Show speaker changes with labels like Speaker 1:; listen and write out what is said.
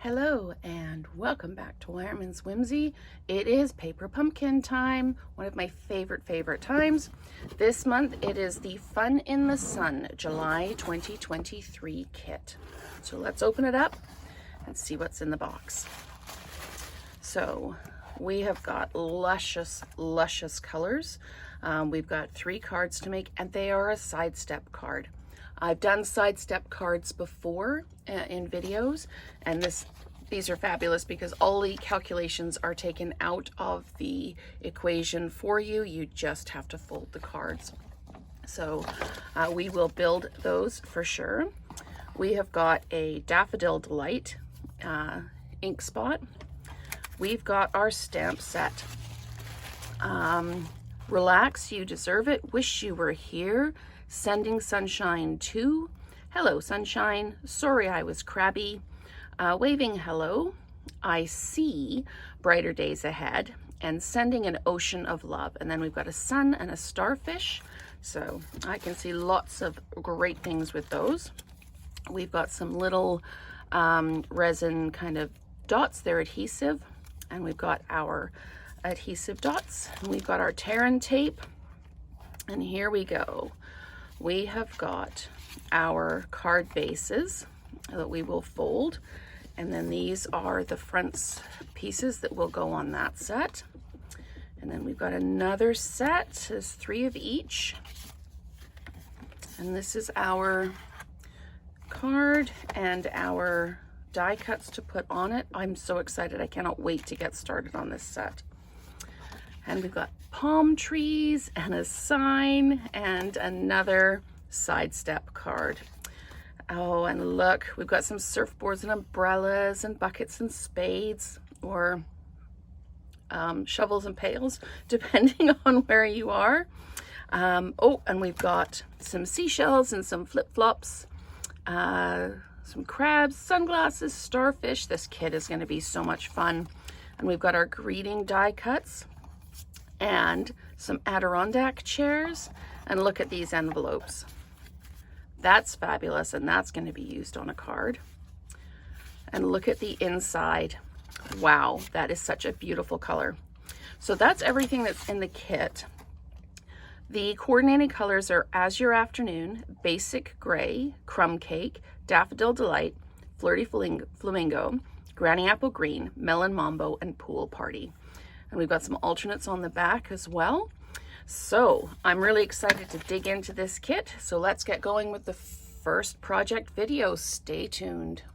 Speaker 1: Hello and welcome back to Wireman's Whimsy. It is Paper Pumpkin time, one of my favorite times. This month it is the Fun in the Sun July 2023 kit. So let's open it up and see what's in the box. So we have got luscious colors. We've got 3 cards to make and they are a sidestep card. I've done sidestep cards before in videos, and these are fabulous because all the calculations are taken out of the equation for you. You just have to fold the cards. So we will build those for sure. We have got a Daffodil Delight ink spot. We've got our stamp set. Relax, you deserve it. Wish you were here. Sending Sunshine to. Hello, Sunshine. Sorry I was crabby. Waving hello. I see brighter days ahead. And sending an ocean of love. And then we've got a sun and a starfish. So I can see lots of great things with those. We've got some little resin kind of dots. They're adhesive. And we've got our adhesive dots. And we've got our Terran tape. And here we go. We have got our card bases that we will fold, and then these are the front pieces that will go on that set. And then we've got another set, there's 3 of each, and this is our card and our die cuts to put on it. I'm so excited, I cannot wait to get started on this set. And we've got palm trees and a sign and another sidestep card. Oh, and look, we've got some surfboards and umbrellas and buckets and spades, or shovels and pails, depending on where you are. Oh, and we've got some seashells and some flip-flops, some crabs, sunglasses, starfish. This kit is going to be so much fun. And we've got our greeting die cuts and some Adirondack chairs, and look at these envelopes. That's fabulous, and that's going to be used on a card. And look at the inside. Wow, that is such a beautiful color. So that's everything that's in the kit. The coordinating colors are Azure Afternoon, Basic Gray, Crumb Cake, Daffodil Delight, Flirty Flamingo, Granny Apple Green, Melon Mambo, and Pool Party. And we've got some alternates on the back as well. So I'm really excited to dig into this kit. So let's get going with the first project video. Stay tuned.